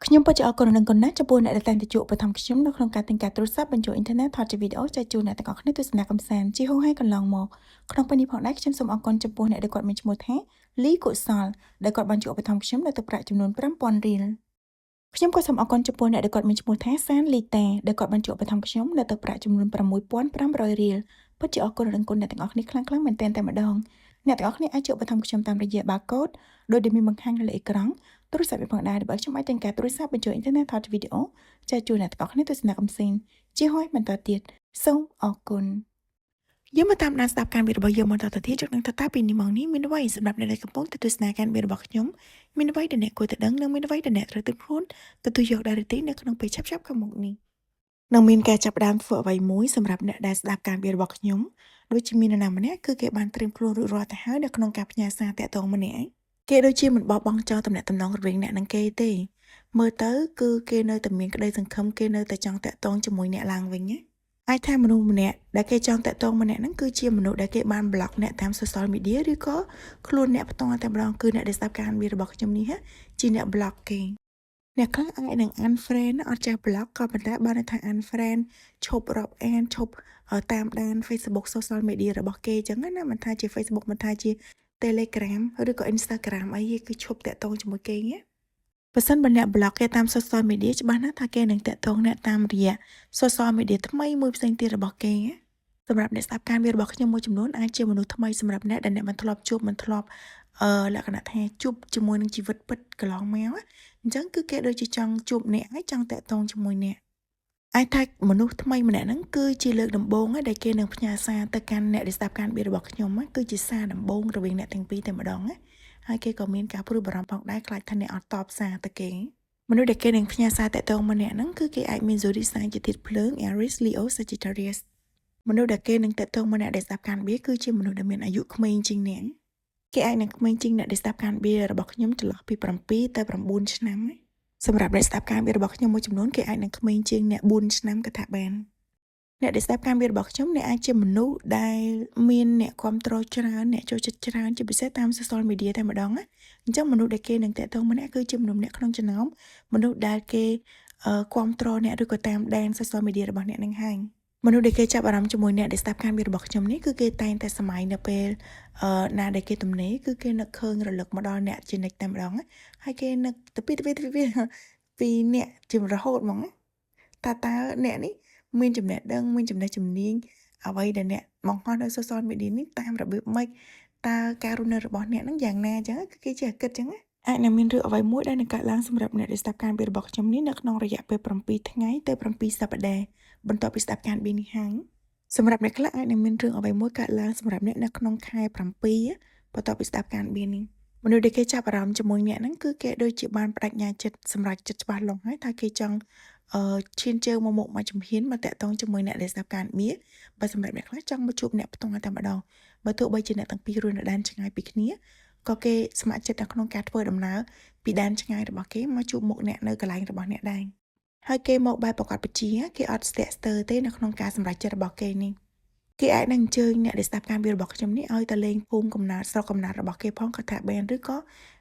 ខ្ញុំពិតជាអរគុណនឹងគុណណាស់ចំពោះអ្នកដែលតែងតែជួយឧបត្ថម្ភខ្ញុំនៅក្នុងការទិញការទូរស័ព្ទបញ្ចូលអ៊ីនធឺណិតថតជាវីដេអូចែកជូនអ្នកទាំងអស់គ្នាទស្សនាកម្សាន្តជាហូរហែកន្លងមកក្នុងពេលនេះផងដែរខ្ញុំសូមអរគុណចំពោះអ្នកដែលគាត់មានឈ្មោះថាលីកុសលដែលគាត់បានជួយឧបត្ថម្ភខ្ញុំនៅទឹកប្រាក់ចំនួន5000រៀលខ្ញុំក៏សូមអរគុណចំពោះអ្នកដែលគាត់មានឈ្មោះថាសានលីតាដែលគាត់បានជួយឧបត្ថម្ភខ្ញុំនៅទឹកប្រាក់ចំនួន6500រៀលពិតជាអរគុណនឹងគុណអ្នកទាំងអស់គ្នាខ្លាំងៗមែនទែនតែម្ដងអ្នកទាំងអស់គ្នាអាចជួយឧបត្ថម្ភខ្ញុំតាមរយៈ barcode ដោយដែលមានបង្ហាញនៅលើអេក្រង់ទូរស័ព្ទនេះផងដែរដើម្បីខ្ញុំអាចទិញការទូរស័ព្ទបញ្ចូលអ៊ីនធឺណិតថតវីដេអូចែកជូនអ្នកទាំងអស់គ្នាទស្សនាកម្សាន្តជាហូរបន្តទៀតសូមអរគុណយើងមកតាមដានស្ដាប់ការវិភាគរបស់យើងមកតទៅទៀតចង់ដឹងថាតើពីនេះមកនេះមានអ្វីសម្រាប់អ្នកដែលកំពុងទស្សនាការវិភាគរបស់ខ្ញុំមានអ្វីដែលអ្នកគួរតែដឹងនិងមានអ្វីដែលអ្នកត្រូវត្រៀមខ្លួនទទួលយកដែរឬទេនៅក្នុងពេលឆាប់ៗខាងមុខនេះនឹងមានការចាប់ផ្ដើមធ្វើអ្វីមួយសម្រាប់អ្នកដែលស្ដាប់ការវិភាគរបស់ខ្ញុំដូចជាមាននរណាម្នាក់គឺគេបានត្រៀមខ្លួនរួចរាល់ទៅហើយនៅក្នុងការផ្ញើសារតាក់ទងម្នាក់គេដូចជាមិនបោះបង់ចោលទំនាក់ទំនងរវាងអ្នកនិងគេទេមើលទៅគឺគេនៅតែមានក្តីសង្ឃឹមគេនៅតែចង់តាក់ទងជាមួយអ្នកឡើងវិញណាអាចថាមនុស្សម្នាក់ដែលគេចង់តាក់ទងម្នាក់ហ្នឹងគឺជាមនុស្សដែលគេបានប្លុកអ្នកតាម social media ឬក៏ខ្លួនអ្នកផ្ទាល់តែម្ដងគឺអ្នកដែលស្ដាប់ការវិភាគរបស់ខ្ញុំនេះជាអ្នកប្លុកគេអ្នកខ្លះអាចនឹង unfriend អត់ចេះ block ក៏ប៉ុន្តែបានថា unfriend ឈប់រាប់អានឈប់តាមដាន Facebook social media របស់គេអញ្ចឹងណាមិនថាជា Facebook មិនថាជា Telegram ឬក៏ Instagram អីគឺឈប់តាក់ទងជាមួយគេណាបើសិនបើអ្នក block គេតាម social media ច្បាស់ណាស់ថាគេនឹងតាក់ទងអ្នកតាមរយៈ social media ថ្មីមួយផ្សេងទៀតរបស់គេណាសម្រាប់អ្នកស្ដាប់ការវិភាគរបស់ខ្ញុំមួយចំនួនអាចជាមនុស្សថ្មីសម្រាប់អ្នកដែលអ្នកមិនធ្លាប់ជួបមិនធ្លាប់លក្ខណៈថាជួបជាមួយនឹងជីវិតពិតកន្លងមកអញ្ចឹងគឺគេដូចជាចង់ជួបអ្នកហើយចង់តាក់ទងជាមួយអ្នកអាចថាមនុស្សថ្មីម្នាក់ហ្នឹងគឺជាលើកដំបូងដែលគេនឹងផ្ញើសារទៅកាន់អ្នកដែលស្ដាប់ការវិភាគរបស់ខ្ញុំគឺជាសារដំបូងរវាងអ្នកទាំងពីរតែម្ដងណាហើយគេក៏មានការព្រួយបារម្ភផងដែរខ្លាចថាអ្នកអត់តបសារទៅគេមនុស្សដែលគេនឹងផ្ញើសារតាក់ទងម្នាក់ហ្នឹងគឺគេអាចមាន zodiac sign ជាធាតុភ្លើង Aries Leo Sagittarius មនុស្សដែលគេនឹងតាក់ទងម្នាក់ដែលស្ដាប់ការវិភាគគឺជាមនុស្សដែលមានអាយុក្មេងជាងអ្នកគេអាចនឹងក្មេងជាងអ្នកដែលស្ដាប់ការវិភាគរបស់ខ្ញុំចន្លោះពី7ទៅ9ឆ្នាំសម្រាប់អ្នកស្ដាប់ការវិភាគរបស់ខ្ញុំមួយចំនួនគេអាចនឹងក្មេងជាងអ្នក4ឆ្នាំក៏ថាបានអ្នកដែលស្ដាប់ការវិភាគរបស់ខ្ញុំអ្នកអាចជាមនុស្សដែលមានអ្នកគ្រប់គ្រងច្រើនអ្នកចូលចិត្តច្រើនជាពិសេសតាម social media តែម្ដងណាអញ្ចឹងមនុស្សដែលគេនឹងតាក់ទងម្នាក់គឺជាមនុស្សម្នាក់ក្នុងចំណោមមនុស្សដែលគេគ្រប់គ្រងអ្នកឬក៏តាមដាន social media របស់អ្នកនឹងហើយមនុស្សដែលគេចាប់អារម្មណ៍ជាមួយអ្នកដែលស្ដាប់ការវិភាគរបស់ខ្ញុំនេះគឺគេតែងតែសម័យនៅពេលណាដែលគេទំនេរគឺគេនឹកឃើញរលឹកមកដល់អ្នកជានិច្ចតែម្ដងហើយគេនឹកទៅពីអ្នកជារហូតហ្មងតើអ្នកនេះមានចំណេះដឹងមានចំណេះជំនាញអ្វីដែលអ្នកបង្ហោះនៅ social media នេះតាមរបៀបម៉េចតើការរស់នៅរបស់អ្នកហ្នឹងយ៉ាងណាអញ្ចឹងគឺគេចេះគិតអញ្ចឹងអាចនឹងមានរឿងអ្វីមួយដែលនឹងកើតឡើងសម្រាប់អ្នកដែលស្ដាប់ការវិភាគរបស់ខ្ញុំនេះនៅក្នុងរយៈពេល7ថ្ងៃទៅ7សប្តាហ៍បន្ទាប់ពីស្ដាប់ការវិភាគនេះហើយសម្រាប់អ្នកខ្លះអាចនឹងមានរឿងអ្វីមួយកើតឡើងសម្រាប់អ្នកនៅក្នុងខែ7បន្ទាប់ពីស្ដាប់ការវិភាគនេះមនុស្សដែលគេចាប់អារម្មណ៍ជាមួយអ្នកហ្នឹងគឺគេដូចជាបានបដិញ្ញាចិត្តសម្រាប់ចិត្តច្បាស់លាស់ហើយថាគេចង់ឈានជើងមកមុខមកជំហានមកតាក់ទងជាមួយអ្នកដែលស្ដាប់ការវិភាគបើសម្រាប់អ្នកខ្លះចង់មកជួបអ្នកផ្ទាល់តែម្ដងបើទោះបីជាអ្នកទាំងពីររស់នៅដែនឆ្ងាយពីគ្នាក៏គេស្ម័គ្រចិត្តនៅក្នុងការធ្វើដំណើរពីដែនឆ្ងាយរបស់គេមកជួបមុខអ្នកនៅកន្លែងរបស់អ្នកដែរហើយគេមកបែបប្រកបវិជ្ជាគេអត់ស្ទាក់ស្ទើរទេនៅក្នុងការសម្រេចចិត្តរបស់គេនេះគេអាចនឹងអញ្ជើញអ្នកដែលស្ដាប់ការវិភាគរបស់ខ្ញុំនេះឲ្យទៅលេងភូមិកំណើតស្រុកកំណើតរបស់គេផងក៏ថាបានឬក៏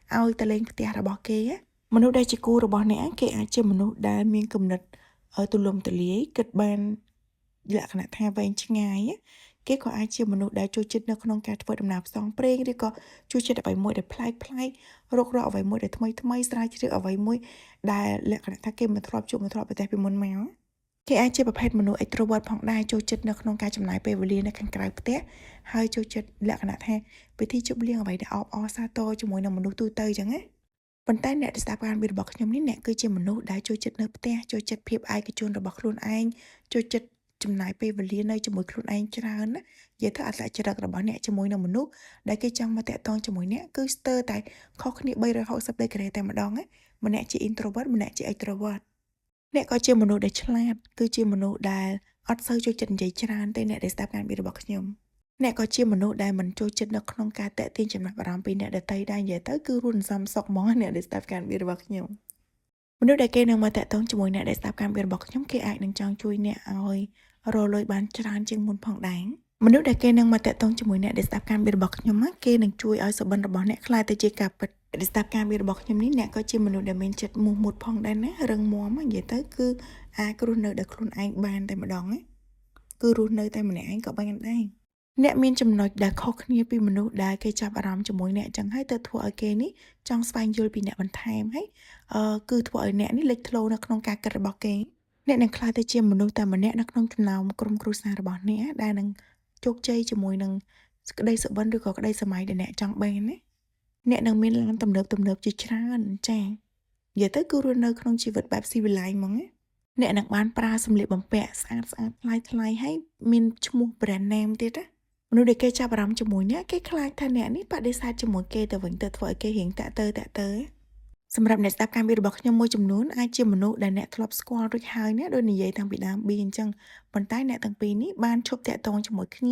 ឲ្យទៅលេងផ្ទះរបស់គេមនុស្សដែលជាគូរបស់អ្នកគេអាចជាមនុស្សដែលមានគំនិតទូលំទូលាយគិតបានលក្ខណៈថាវែងឆ្ងាយគេក៏អាចជាមនុស្សដែលចូលចិត្តនៅក្នុងការធ្វើដំណើរផ្សងព្រេងឬក៏ចូលចិត្តអ្វីមួយដែលប្លែករករកអ្វីមួយដែលថ្មីស្រាវជ្រាវអ្វីមួយដែលលក្ខណៈថាគេមិនធ្លាប់ជួបមិនធ្លាប់ប្រទះពីមុនមកគេអាចជាប្រភេទមនុស្ស extrovert ផងដែរចូលចិត្តនៅក្នុងការចំណាយពេលវេលានៅខាងក្រៅផ្ទះហើយចូលចិត្តលក្ខណៈថាពិធីជប់លៀងអ្វីដែលអបអរសាទរជាមួយនឹងមនុស្សទូទៅអញ្ចឹងណាប៉ុន្តែអ្នកដែលស្ដាប់ការវិភាគរបស់ខ្ញុំនេះអ្នកគឺជាមនុស្សដែលចូលចិត្តនៅផ្ទះចូលចិត្តភាពឯកជនរបស់ខ្លួនឯងចូលចិត្តចំណាយពេលវេលានៅជាមួយខ្លួនឯងច្រើនណានិយាយទៅអត្តចរិតរបស់អ្នកជាមួយនឹងមនុស្សដែលគេចង់មកតាក់ទងជាមួយអ្នកគឺស្ទើរតែខុសគ្នា360ដឺក្រេតែម្ដងណាម្នាក់ជា introvert ម្នាក់ជា extrovert អ្នកក៏ជាមនុស្សដែលឆ្លាតគឺជាមនុស្សដែលអត់សូវចូលចិត្តនិយាយច្រើនទេអ្នកដែលស្ដាប់ការវិភាគរបស់ខ្ញុំអ្នកក៏ជាមនុស្សដែលមិនចូលចិត្តនៅក្នុងការតាក់ទាញចំណាប់អារម្មណ៍ពីអ្នកដទៃដែរនិយាយទៅគឺរស់សំសុកហ្មងអ្នកដែលស្ដាប់ការវិភាគរបស់ខ្ញុំមនុស្សដែលគេនឹងមកតាក់ទងជាមួយអ្នកដែលស្ដាប់ការវិភាគរបស់ខ្ញុំគេអាចនឹងចង់ជួយអ្នកឲ្យរកលុយបានច្រើនជាងមុនផងដែរមនុស្សដែលគេនឹងមកតាក់ទងជាមួយអ្នកដែលស្ដាប់ការវិភាគរបស់ខ្ញុំគេនឹងជួយឲ្យសុបិនរបស់អ្នកក្លាយទៅជាការពិត để start ការវារបស់ខ្ញុំនេះអ្នកក៏ជាមនុស្សដែលមានចិត្តមោះមុតផងដែរណារឹងមាំនិយាយទៅគឺអាចរស់នៅដោយខ្លួនឯងបានតែម្ដងណាគឺរស់នៅតែម្នាក់ឯងក៏បានដែរអ្នកមានចំណុចដែលខុសគ្នាពីមនុស្សដែលគេចាប់អារម្មណ៍ជាមួយអ្នកចឹងហើយទៅធ្វើឲ្យគេនេះចង់ស្វែងយល់ពីអ្នកបន្ថែមហើយគឺធ្វើឲ្យអ្នកនេះលេចធ្លោនៅក្នុងការគិតរបស់គេអ្នកនឹងក្លាយទៅជាមនុស្សតែម្នាក់នៅក្នុងចំណោមក្រុមគ្រួសាររបស់អ្នកដែលនឹងជោគជ័យជាមួយនឹងក្តីសុបិនឬក៏ក្តីសម័យដែលអ្នកចង់បានណាអ្នកនឹងមានឡានទំនើបជាច្រើនចា៎និយាយទៅគឺរស់នៅក្នុងជីវិតបែបស៊ីវិល័យហ្មងណាអ្នកនឹងបានប្រើសម្លៀកបំពាក់ស្អាតថ្លៃហើយមានឈ្មោះ brand name ទៀតណាមនុស្សដែលគេចាប់អារម្មណ៍ជាមួយអ្នកគេខ្លាចថាអ្នកនេះបដិសេធជាមួយគេទៅវិញទៅធ្វើឲ្យគេរៀងតាក់ទើសម្រាប់អ្នកស្ដាប់ការវិរបស់ខ្ញុំមួយចំនួនអាចជាមនុស្សដែលអ្នកធ្លាប់ស្គាល់រួចហើយណាដោយនិយាយតាំងពីដើម B អញ្ចឹងប៉ុន្តែអ្នកទាំងពីរនេះបានឈប់តាក់ទងជាមួយគ្នា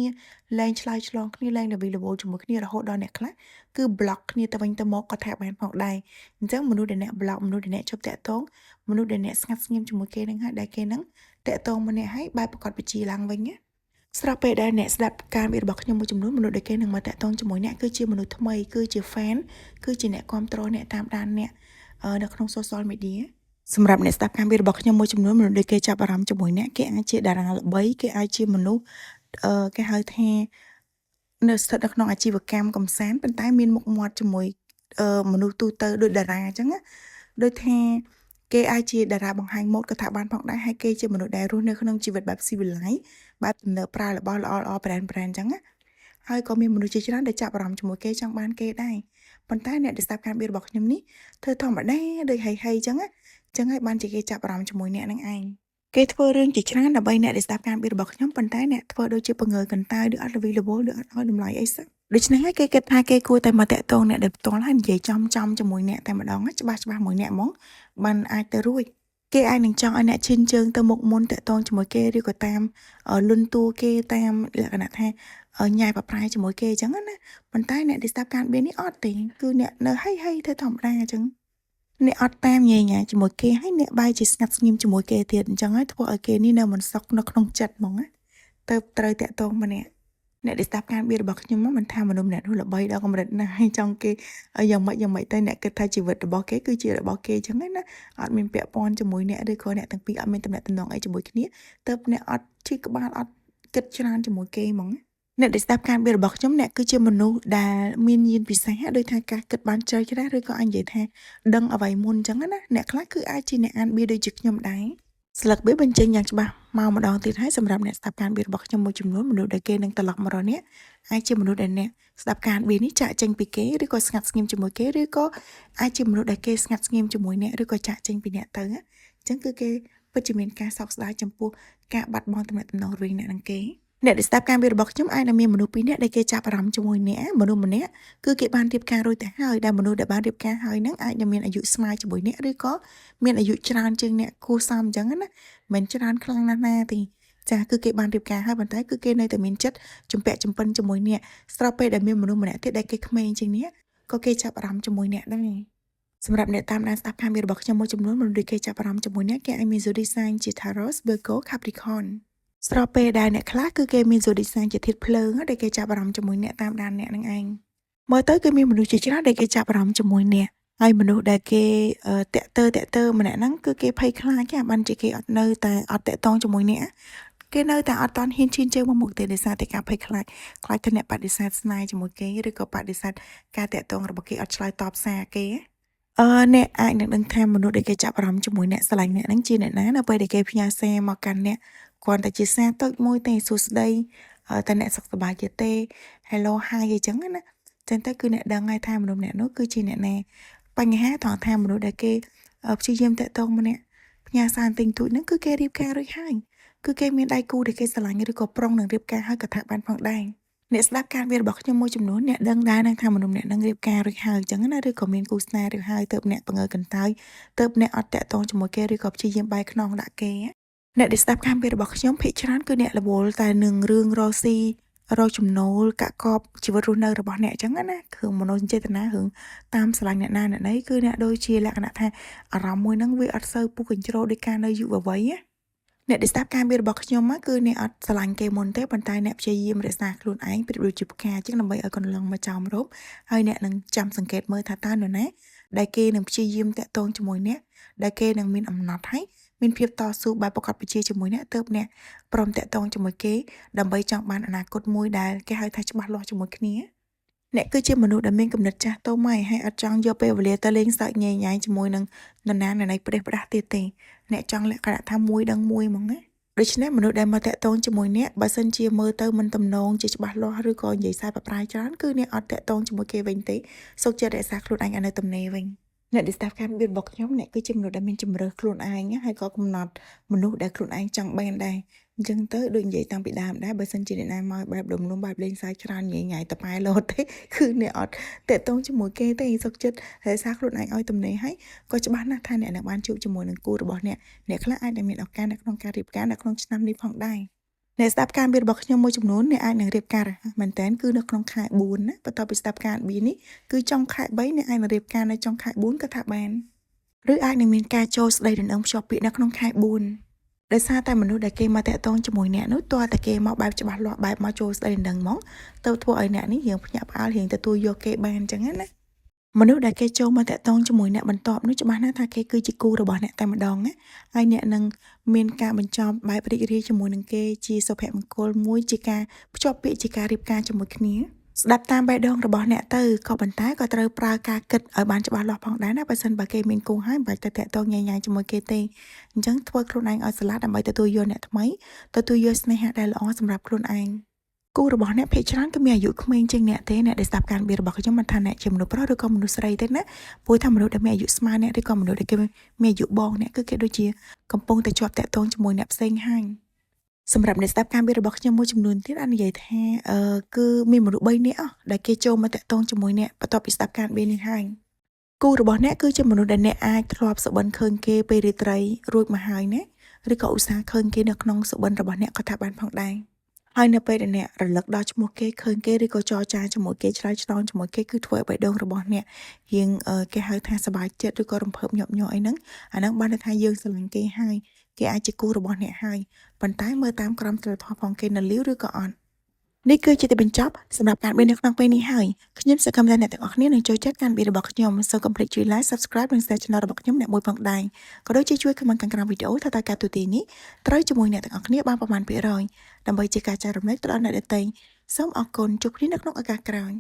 លែងឆ្លើយឆ្លងគ្នាលែងរវីរវល់ជាមួយគ្នារហូតដល់អ្នកខ្លះគឺ block គ្នាទៅវិញទៅមកក៏ថាបានផងដែរអញ្ចឹងមនុស្សដែលអ្នក block មនុស្សដែលអ្នកឈប់តាក់ទងមនុស្សដែលអ្នកស្ងាត់ស្ងៀមជាមួយគេនឹងហើយដែលគេនឹងតាក់ទងមកអ្នកហើយបែបប្រកបវិជ្ជាឡើងវិញណាស្រាប់ពេលដែលអ្នកស្ដាប់ការវិរបស់ខ្ញុំមួយចំនួនមនុស្សដែលគេនឹងមកតាក់ទងជាមួយអ្នកគឺជាមនុស្សថ្មីគឺជា fan គឺជាអ្នកគ្រប់គ្រងអ្នកតាមដានអ្នកនៅក្នុង social media សម្រាប់អ្នកស្ដាប់ការវិរបស់ខ្ញុំមួយចំនួនមនុស្សដែលគេចាប់អារម្មណ៍ជាមួយអ្នកគេអាចជាតារាល្បីគេអាចជាមនុស្សគេហៅថានៅស្ថិតនៅក្នុងអាជីវកម្មកំសាន្តប៉ុន្តែមានមុខមាត់ជាមួយមនុស្សទូទៅដូចតារាអញ្ចឹងណាដូចថាគេអាចជាតារាបង្ហាញម៉ូដក៏ថាបានផងដែរហើយគេជាមនុស្សដែលរស់នៅក្នុងជីវិតបែបស៊ីវិល័យបែបទំនើបប្រើរបស់ល្អៗ brand អញ្ចឹងណាហើយក៏មានមនុស្សជាច្រើនដែលចាប់អារម្មណ៍ជាមួយគេចង់បានគេដែរប៉ុន្តែអ្នកដែលស្ដាប់ការវិរបស់ខ្ញុំនេះធ្វើធម្មតាដូចហីអញ្ចឹងហើយបានជាគេចាប់អារម្មណ៍ជាមួយអ្នកនឹងឯងគេធ្វើរឿងជាច្រើនដើម្បីអ្នកដែលស្ដាប់ការវិរបស់ខ្ញុំប៉ុន្តែអ្នកធ្វើដូចជាបង្ងើកន្តើយឬអត់រវីរវល់ឬអត់ឲ្យតម្លៃអីសោះដូច្នេះហើយគេគិតថាគេគួរតែមកតាក់ទងអ្នកដែលផ្ទាល់ហើយនិយាយចំជាមួយអ្នកតែម្ដងច្បាស់មួយអ្នកហ្មងបានអាចទៅរួចគេអាចនឹងចង់ឲ្យអ្នកឈិនជើងទៅមុខមុនតាក់ទងជាមួយគេឬក៏តាមលុនតួគេតាមលក្ខណៈថាញ៉ាយបប្រាយជាមួយគេអញ្ចឹងណាប៉ុន្តែអ្នកដែលស្ដាប់ការបៀននេះអត់ទេគឺអ្នកនៅហីទៅធម្មតាអញ្ចឹងអ្នកអត់តាមញ៉ាជាមួយគេហើយអ្នកបែរជាស្ងាត់ស្ងៀមជាមួយគេទៀតអញ្ចឹងហើយធ្វើឲ្យគេនេះនៅមិនសុខនៅក្នុងចិត្តហ្មងណាទៅត្រូវតាក់ទងម្នាក់អ្នកដែលស្ដាប់ការបៀនរបស់ខ្ញុំមិនថាមនុស្សម្នាក់នោះល្បីដល់កម្រិតណាហើយចង់គេយ៉ាងម៉េចទៅអ្នកគិតថាជីវិតរបស់គេគឺជារបស់គេអញ្ចឹងណាអត់មានពាក់ព័ន្ធជាមួយអ្នកឬក៏អ្នកទាំងពីរអត់មានតំណែងតំណងអីជាមួយគ្នាទៅអ្នកអត់ឈឺក្បាលអត់គិតច្រើនជាមួយគេហ្មងអ្នកដែលស្ដាប់ការបៀនរបស់ខ្ញុំអ្នកគឺជាមនុស្សដែលមានញាណពិសេសដោយថាការគិតបានជ្រៅជ្រះឬក៏អាចនិយាយថាដឹងអ្វីមុនអញ្ចឹងណាអ្នកខ្លះគឺអាចជាអ្នកអានបៀដូចជាខ្ញុំដែរស្លឹកបៀបញ្ចេញយ៉ាងច្បាស់មកម្ដងទៀតហើយសម្រាប់អ្នកស្ដាប់ការបៀរបស់ខ្ញុំមួយចំនួនមនុស្សដែលគេនឹងត្រឡប់មករកអ្នកអាចជាមនុស្សដែលអ្នកស្ដាប់ការបៀនេះចាក់ចេញពីគេឬក៏ស្ងាត់ស្ងៀមជាមួយគេឬក៏អាចជាមនុស្សដែលគេស្ងាត់ស្ងៀមជាមួយអ្នកឬក៏ចាក់ចេញពីអ្នកទៅអញ្ចឹងគឺគេពិតជាមានការសោកស្ដាយចំពោះការបាត់បង់ទំនាក់ទំនងរវាងអ្នកនិងគេអ្នកដែលស្ដាប់ការវិរបស់ខ្ញុំអាចនឹងមានមនុស្សពីរនាក់ដែលគេចាប់អារម្មណ៍ជាមួយអ្នកមនុស្សម្នាក់គឺគេបានរៀបការរួចទៅហើយដែលមនុស្សដែលបានរៀបការហើយហ្នឹងអាចនឹងមានអាយុស្មើជាមួយអ្នកឬក៏មានអាយុច្រើនជាងអ្នកគូសមអញ្ចឹងណាមិនច្រើនខ្លាំងណាស់ណាទេចាគឺគេបានរៀបការហើយប៉ុន្តែគឺគេនៅតែមានចិត្តជំពាក់ជំពិនជាមួយអ្នកស្របពេលដែលមានមនុស្សម្នាក់ទៀតដែលគេក្មេងជាងអ្នកក៏គេចាប់អារម្មណ៍ជាមួយអ្នកដែរសម្រាប់អ្នកតាមដានស្ដាប់ការវិរបស់ខ្ញុំមួយចំនួនមនុស្សដែលគេចាប់អារម្មណ៍ជាមួយអ្នកគេអាចមាន zodiac sign ជា Taurus, Virgo, Capricornស្របពេលដែលអ្នកខ្លះគឺគេមាន zodiac sign ជាធាតុភ្លើងដែលគេចាប់អារម្មណ៍ជាមួយអ្នកតាមដានអ្នកនឹងឯងមើលទៅគឺមានមនុស្សជាច្រើនដែលគេចាប់អារម្មណ៍ជាមួយអ្នកហើយមនុស្សដែលគេតាក់ទើម្នាក់ហ្នឹងគឺគេភ័យខ្លាចគេបានជាគេអត់នៅតែអត់តាក់ទងជាមួយអ្នកគេនៅតែអត់តន់ហ៊ានឈានជើងមកមុខទេដោយសារតែការភ័យខ្លាចថាអ្នកបដិសេធស្នេហ៍ជាមួយគេឬក៏បដិសេធការតាក់ទងរបស់គេអត់ឆ្លើយតបសារគេអ្នកអាចនឹងដឹងថាមនុស្សដែលគេចាប់អារម្មណ៍ជាមួយអ្នកស្រឡាញ់អ្នកហ្នឹងជាអ្នកណានៅពេលដែលគេផ្ញើសារមកកាន់អ្នកគ្រាន់តែជាសារតូចមួយទេសួស្ដីតើអ្នកសុខសប្បាយទេ Hello Hi អីចឹងណាចឹងទៅគឺអ្នកដឹងហើយថាមនុស្សម្នាក់នោះគឺជាអ្នកណាបញ្ហាត្រង់ថាមនុស្សដែលគេព្យាយាមតាក់ទងម្នាក់ផ្ញើសារទិញទូចហ្នឹងគឺគេរៀបការរួចហើយគឺគេមានដៃគូដែលគេស្រឡាញ់ឬក៏ប្រុងនឹងរៀបការហើយក៏ថាបានផងដែរអ្នកស្ដាប់ការវិរបស់ខ្ញុំមួយចំនួនអ្នកដឹងដែរនឹងថាមនុស្សម្នាក់នឹងរៀបការរួចហើយអញ្ចឹងណាឬក៏មានគូស្នេហ៍រួចហើយទៅអ្នកបង្ងើកន្តើយទៅអ្នកអត់តាក់ទងជាមួយគេឬក៏ព្យាយាមបែកខ្នងដាក់គេអ្នកដែលស្ដាប់ការវិរបស់ខ្ញុំភាគច្រើនគឺអ្នករវល់តែនឹងរឿងរស់ស៊ីរកចំណូលកាក់កបជីវិតរស់នៅរបស់អ្នកអញ្ចឹងណាគឺមនោសញ្ចេតនារឿងតាមស្រឡាញ់អ្នកណាអ្នកណីគឺអ្នកដូចជាលក្ខណៈថាអារម្មណ៍មួយហ្នឹងវាអត់សូវពុះកញ្ជ្រោលដោយការនៅយុវវ័យណា អ្នកដែលស្ដាប់ការមានរបស់ខ្ញុំមកគឺអ្នកអត់ស្រឡាញ់គេមុនទេប៉ុន្តែអ្នកព្យាយាមរក្សាខ្លួនឯងប្រៀបដូចជាផ្កាចឹងដើម្បីឲ្យកន្លងមកចោមរោគហើយអ្នកនឹងចាំសង្កេតមើលថាតើនរណាដែលគេនឹងព្យាយាមតាក់ទងជាមួយអ្នកដែលគេនឹងមានអំណត់ហើយមានភាពតស៊ូបែបប្រកបវិជ្ជាជាមួយអ្នកទើបអ្នកព្រមតាក់ទងជាមួយគេដើម្បីចង់បានអនាគតមួយដែលគេហៅថាច្បាស់លាស់ជាមួយគ្នាអ្នកគឺជាមនុស្សដែលមានគំនិតចាស់ទុំហើយអត់ចង់យកពេលវេលាទៅលេងសើចញ៉ៃញ៉ៃជាមួយនឹងនរណាណីផ្ដេសផ្ដាស់ទៀតទេអ្នកចង់លក្ខណៈថាមួយដឹងមួយហ្មងណាដូច្នេះមនុស្សដែលមកតាក់ទងជាមួយអ្នកបើសិនជាមើលទៅមិនទំនងជាច្បាស់លាស់ឬក៏និយាយសារប្រប្រាយច្រើនគឺអ្នកអត់តាក់ទងជាមួយគេវិញទេសុខចិត្តរក្សាខ្លួនឯងឲ្យនៅទំនេរវិញអ្នកដែលស្ដាប់ការមានរបស់ខ្ញុំអ្នកគឺជាមនុស្សដែលមានជំរឿខ្លួនឯងហើយក៏កំណត់មនុស្សដែលខ្លួនឯងចង់បានដែរអញ្ចឹងទៅដូចនិយាយតាំងពីដើមដែរបើសិនជាអ្នកណាមកបែបដុំលំបែបលេងសើចច្រើនញ៉ៃញ៉ៃតប៉ែលោតទេគឺអ្នកអត់តាក់ទងជាមួយគេទេសុខចិត្តរក្សាខ្លួនឯងឲ្យទំនេរហើយក៏ច្បាស់ណាស់ថាអ្នកនឹងបានជួបជាមួយនឹងគូរបស់អ្នកខ្លះអាចនឹងមានឱកាសនៅក្នុងការរៀបការនៅក្នុងឆ្នាំនេះផងដែរអ្នកស្ដាប់ការមានរបស់ខ្ញុំមួយចំនួនអ្នកអាចនឹងរៀបការមែនតើគឺនៅក្នុងខែ4ណាបន្ទាប់ពីស្ដាប់ការ2នេះគឺចុងខែ3អ្នកអាចនឹងរៀបការនៅចុងខែ4ក៏ថាបានឬអាចនឹងមានការចូលស្ដីដណ្ដឹងភ្ជាប់ពាក្យនៅក្នុងខែ4ដោយសារតែមនុស្សដែលគេមកតាក់ទងជាមួយអ្នកនោះតើតែគេមកបែបច្បាស់លាស់បែបមកចូលស្ដីដណ្ដឹងហ្មងទៅធ្វើឲ្យអ្នកនេះរៀងភ្ញាក់ផ្អើលរៀងទទួលយកគេបានអញ្ចឹងណាមនុស្សដែលគេចូលមកតាក់ទងជាមួយអ្នកបន្ទាប់នោះច្បាស់ណាស់ថាគេគឺជាគូរបស់អ្នកតែម្ដងណាហើយអ្នកនឹងមានការបញ្ចប់បែបរីករាយជាមួយនឹងគេជាសុភមង្គលមួយជាការភ្ជាប់ពាក្យជាការរៀបការជាមួយគ្នាស្ដាប់តាមបេះដូងរបស់អ្នកទៅក៏ប៉ុន្តែក៏ត្រូវប្រើការគិតឲ្យបានច្បាស់លាស់ផងដែរណាបើសិនបើគេមានគូហើយមិនបាច់ទៅតាក់ទងញ៉ៃញ៉ៃជាមួយគេទេអញ្ចឹងធ្វើខ្លួនឯងឲ្យស្រឡះដើម្បីទទួលយកអ្នកថ្មីទទួលយកស្នេហាដែលល្អសម្រាប់ខ្លួនឯងគូរបស់អ្នកភាគច្រើនគឺមានអាយុក្មេងជាងអ្នកទេអ្នកដែលស្ដាប់ការនិយាយរបស់ខ្ញុំមិនថាអ្នកជាមនុស្សប្រុសឬក៏មនុស្សស្រីទេណាព្រោះថាមនុស្សដែលមានអាយុស្មើអ្នកឬក៏មនុស្សដែលគេមានអាយុបងអ្នកគឺគេដូចជាកំពុងតែជាប់តាក់ទងជាមួយអ្នកផ្សេងហើយសម្រាប់អ្នកស្ដាប់ការនិយាយរបស់ខ្ញុំមួយចំនួនទៀតអាចនិយាយថាគឺមានមនុស្ស3នាក់ដែលគេចូលមកតាក់ទងជាមួយអ្នកបន្ទាប់ពីស្ដាប់ការនិយាយនេះហើយគូរបស់អ្នកគឺជាមនុស្សដែលអ្នកអាចធ្លាប់សុបិនឃើញគេពេលរាត្រីរួចមកហើយណាឬក៏ឧស្សាហ៍ឃើញគេនៅក្នុងសុបិនរបស់អ្នកក៏ថាបានផងដែរហើយនៅពេលដែលអ្នករលឹកដល់ឈ្មោះគេឃើញគេឬក៏ចរចាជាមួយគេឆ្លើយឆ្លងជាមួយគេគឺធ្វើឲ្យបេះដូងរបស់អ្នករៀងគេហៅថាសប្បាយចិត្តឬក៏រំភើបញាប់ញ័រអីហ្នឹងអាហ្នឹងបានន័យថាយើងស្រឡាញ់គេហើយគេអាចជាគូរបស់អ្នកហើយប៉ុន្តែមើលតាមក្រមសីលធម៌ផងគេនៅលាវឬក៏អត់នេះគឺជាទីបញ្ចប់សម្រាប់ការបៀននៅក្នុងពេលនេះហើយខ្ញុំសង្ឃឹមថាអ្នកទាំងអស់គ្នានឹងចូលចិត្តការបៀនរបស់ខ្ញុំសូម complete ជួយ like subscribe និង share channel របស់ខ្ញុំអ្នកមួយផងដែរក៏ដូចជាជួយ comment ខាងក្រោមវីដេអូថាតើការទូទាយនេះត្រូវជាមួយអ្នកទាំងអស់គ្នាបានប្រមាណភាគរយដើម្បីជាការចែករំលែកទៅដល់អ្នកដទៃសូមអរគុណជួបគ្នានៅក្នុងឱកាសក្រោយ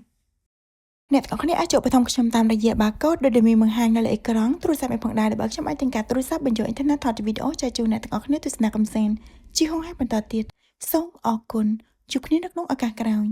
អ្នកទាំងអស់គ្នាអាចចូលបឋមខ្ញុំតាមរយៈ barcode ដែលមានបង្ហាញនៅលើអេក្រង់ទូរស័ព្ទឯផងដែរដែលបើខ្ញុំអាចទាំងការទូរស័ព្ទបញ្ចូលអ៊ីនធឺណិតថតវីដេអូចែកជូនអ្នកទាំងអស់គ្នាទស្សនាកំសាន្តជាហោះឲ្យបន្តទៀតសូមអរគុណជួបគ្នានៅក្នុងឱកាសក្រោយ